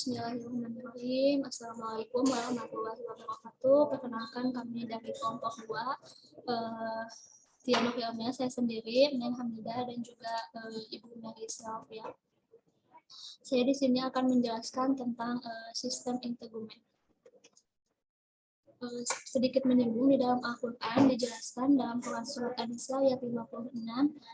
Bismillahirrahmanirrahim. Assalamualaikum warahmatullahi wabarakatuh. Perkenalkan kami dari kelompok 2. Tia Nurilmia, saya sendiri, Neng Hamidah, dan juga Ibu Mary Sylvia. Saya di sini akan menjelaskan tentang sistem integumen. Sedikit menyinggung di dalam Al-Quran dijelaskan dalam Quran Surat An-Nisa ayat 56.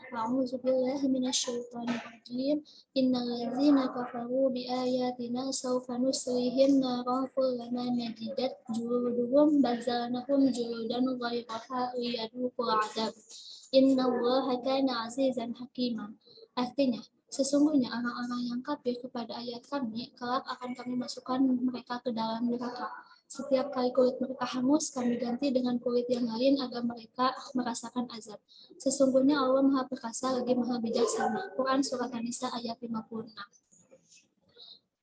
A'udzubillahi minasyaitonirrajim. Innal ladzina kafaru biayatina sawfa nuslihim naran kullama najidat juluduhum bazalnahum juludan ghayraha liyadhuqul 'adzab. Innallaha kana 'azizan hakima. Artinya, sesungguhnya orang-orang yang kafir kepada ayat kami, kelak akan kami masukkan mereka ke dalam neraka. Setiap kali kulit mereka hangus, kami ganti dengan kulit yang lain agar mereka merasakan azab. Sesungguhnya Allah Maha Perkasa lagi Maha Bijaksana. Quran Surat An-Nisa ayat 56.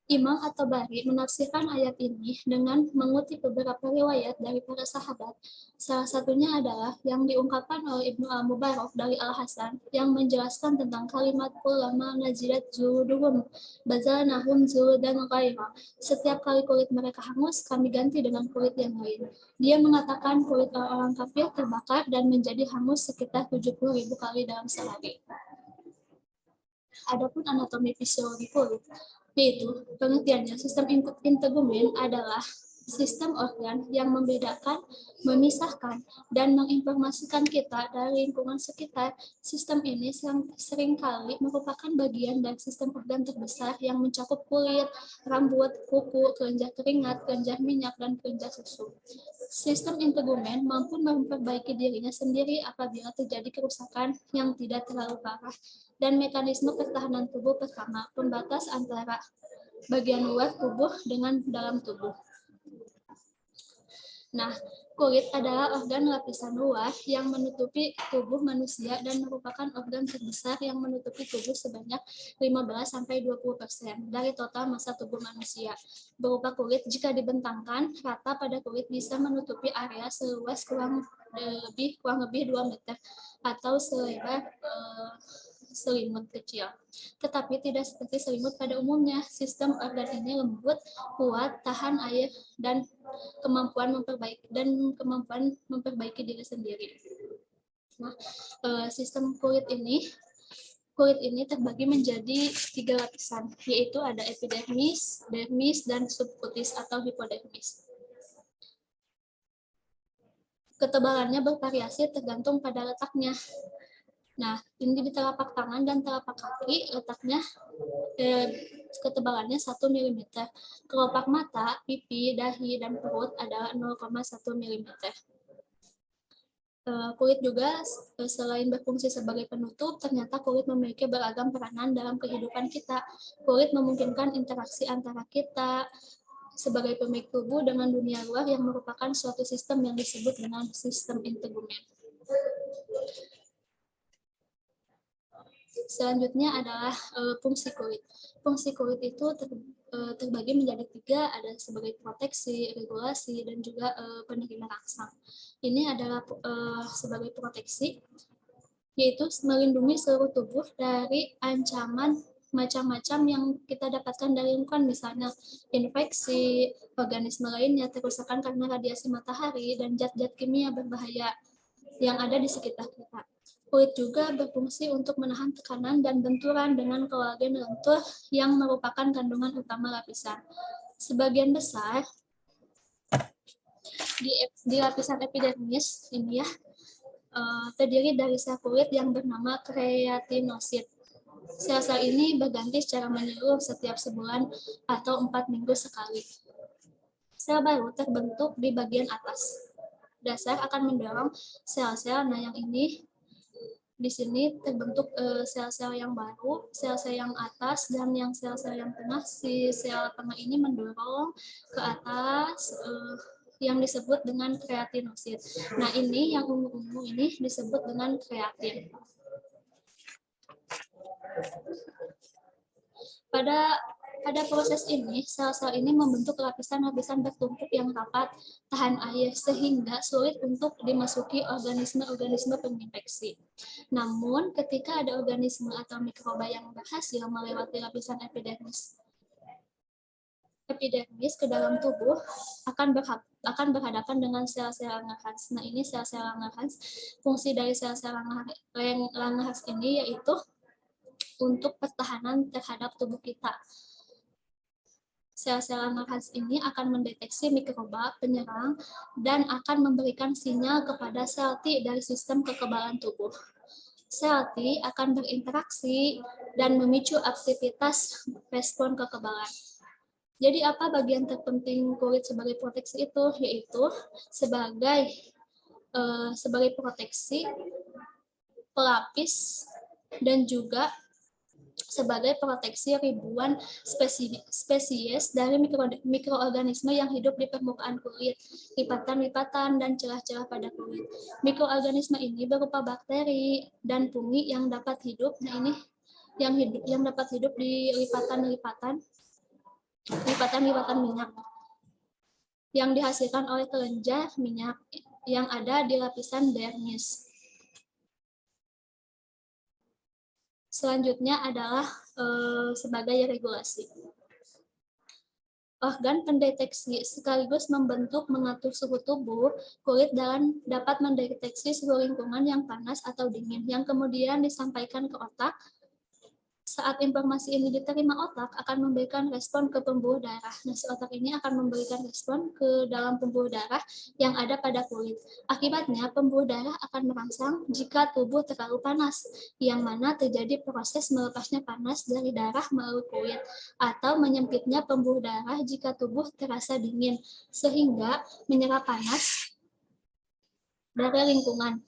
Imam At-Tabari menafsirkan ayat ini dengan mengutip beberapa riwayat dari para sahabat. Salah satunya adalah yang diungkapkan oleh Ibnu Al-Mubarak dari Al-Hasan yang menjelaskan tentang kalimat kullama nazilat juluduhum bazalnahum juludan ghaira. Setiap kali kulit mereka hangus, kami ganti dengan kulit yang lain. Dia mengatakan kulit orang kafir terbakar dan menjadi hangus sekitar 70.000 kali dalam sehari. Adapun anatomi fisiologi kulit, yaitu pengertiannya sistem integumen adalah sistem organ yang membedakan, memisahkan, dan menginformasikan kita dari lingkungan sekitar. Sistem ini seringkali merupakan bagian dari sistem organ terbesar yang mencakup kulit, rambut, kuku, kelenjar keringat, kelenjar minyak, dan kelenjar susu. Sistem integumen mampu memperbaiki dirinya sendiri apabila terjadi kerusakan yang tidak terlalu parah, dan mekanisme pertahanan tubuh pertama, pembatas antara bagian luar tubuh dengan dalam tubuh. Nah, kulit adalah organ lapisan luar yang menutupi tubuh manusia dan merupakan organ terbesar yang menutupi tubuh sebanyak 15-20% dari total massa tubuh manusia. Berupa kulit, jika dibentangkan rata pada kulit bisa menutupi area seluas kurang lebih 2 meter atau selebar selimut kecil. Tetapi tidak seperti selimut pada umumnya. Sistem organ ini lembut, kuat, tahan air, dan kemampuan memperbaiki diri sendiri. Nah, sistem kulit ini terbagi menjadi 3 lapisan, yaitu ada epidermis, dermis, dan subkutis atau hipodermis. Ketebalannya bervariasi tergantung pada letaknya. Nah, ini di telapak tangan dan telapak kaki letaknya ketebalannya 1 mm. Kelopak mata, pipi, dahi, dan perut adalah 0,1 mm. Kulit juga selain berfungsi sebagai penutup, ternyata kulit memiliki beragam peranan dalam kehidupan kita. Kulit memungkinkan interaksi antara kita sebagai pemilik tubuh dengan dunia luar yang merupakan suatu sistem yang disebut dengan sistem integumen. Selanjutnya adalah fungsi kulit. Fungsi kulit itu terbagi menjadi 3, ada sebagai proteksi, regulasi, dan juga penerima rangsang. Ini adalah sebagai proteksi, yaitu melindungi seluruh tubuh dari ancaman macam-macam yang kita dapatkan dari lingkungan, misalnya infeksi, organisme lainnya, kerusakan karena radiasi matahari, dan zat-zat kimia berbahaya yang ada di sekitar kita. Kulit juga berfungsi untuk menahan tekanan dan benturan dengan kolagen lentur yang merupakan kandungan utama lapisan. Sebagian besar di lapisan epidermis ini ya terdiri dari sel kulit yang bernama keratinosit. Sel-sel ini berganti secara menyeluruh setiap sebulan atau 4 minggu sekali. Sel baru terbentuk di bagian atas. Dasar akan mendorong sel-sel, nah yang ini di sini terbentuk sel-sel yang baru, sel-sel yang atas, dan yang sel-sel yang tengah. Si sel tengah ini mendorong ke atas yang disebut dengan keratinosit. Nah ini yang ungu-ungu ini disebut dengan kreatin. Pada proses ini, sel-sel ini membentuk lapisan-lapisan bertumpuk yang rapat, tahan air, sehingga sulit untuk dimasuki organisme-organisme penginfeksi. Namun, ketika ada organisme atau mikroba yang berhasil melewati lapisan epidermis epidermis ke dalam tubuh akan berhadapan dengan sel-sel Langerhans. Nah, ini sel-sel Langerhans. Fungsi dari sel-sel Langerhans ini yaitu untuk pertahanan terhadap tubuh kita. Sel-sel Langerhans ini akan mendeteksi mikroba penyerang dan akan memberikan sinyal kepada sel T dari sistem kekebalan tubuh. Sel T akan berinteraksi dan memicu aktivitas respon kekebalan. Jadi apa bagian terpenting kulit sebagai proteksi itu? Yaitu sebagai proteksi, pelapis, dan juga sebagai proteksi ribuan spesies dari mikroorganisme yang hidup di permukaan kulit, lipatan-lipatan, dan celah-celah pada kulit. Mikroorganisme ini berupa bakteri dan fungi yang dapat hidup, yang dapat hidup di lipatan-lipatan minyak yang dihasilkan oleh kelenjar minyak yang ada di lapisan dermis. Selanjutnya adalah sebagai regulasi. Organ pendeteksi sekaligus mengatur suhu tubuh kulit dan dapat mendeteksi suhu lingkungan yang panas atau dingin yang kemudian disampaikan ke otak. Saat informasi ini diterima otak, akan memberikan respon ke pembuluh darah. Nah, si otak ini akan memberikan respon ke dalam pembuluh darah yang ada pada kulit. Akibatnya, pembuluh darah akan merangsang jika tubuh terlalu panas, yang mana terjadi proses melepasnya panas dari darah melalui kulit, atau menyempitnya pembuluh darah jika tubuh terasa dingin, sehingga menyerap panas dari lingkungan.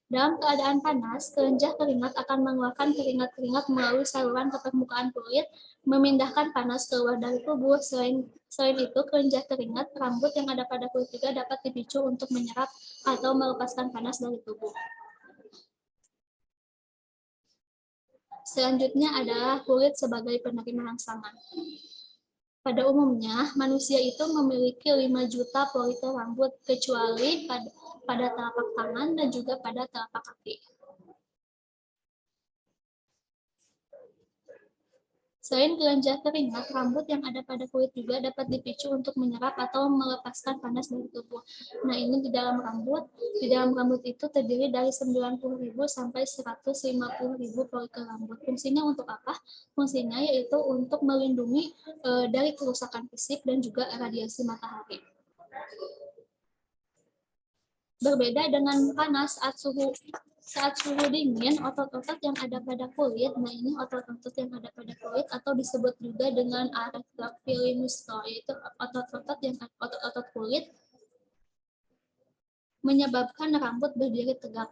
Dalam keadaan panas, kelenjar keringat akan mengeluarkan keringat-keringat melalui saluran ke permukaan kulit, memindahkan panas keluar dari tubuh. Selain itu, kelenjar keringat, rambut yang ada pada kulit juga dapat dipicu untuk menyerap atau melepaskan panas dari tubuh. Selanjutnya adalah kulit sebagai penerima rangsangan. Pada umumnya, manusia itu memiliki 5 juta follikel rambut, kecuali pada telapak tangan dan juga pada telapak kaki. Selain kelenjar keringat, rambut yang ada pada kulit juga dapat dipicu untuk menyerap atau melepaskan panas dari tubuh. Nah, ini di dalam rambut itu terdiri dari 90.000 sampai 150.000 follikel rambut. Fungsinya untuk apa? Fungsinya yaitu untuk melindungi dari kerusakan fisik dan juga radiasi matahari. Berbeda dengan panas saat suhu dingin, otot-otot yang ada pada kulit, nah ini otot-otot yang ada pada kulit atau disebut juga dengan arthrophyly muscle, yaitu otot-otot kulit menyebabkan rambut berdiri tegak.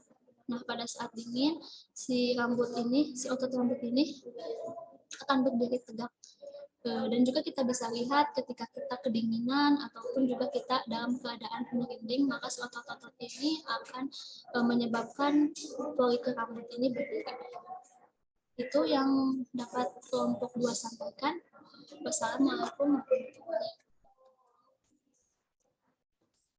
Nah, pada saat dingin, si otot rambut ini akan berdiri tegak. Dan juga kita bisa lihat ketika kita kedinginan ataupun juga kita dalam keadaan merinding, maka otot-otot ini akan menyebabkan follikel rambut ini berdiri. Itu yang dapat kelompok 2 sampaikan. Wassalamualaikum warahmatullahi wabarakatuh.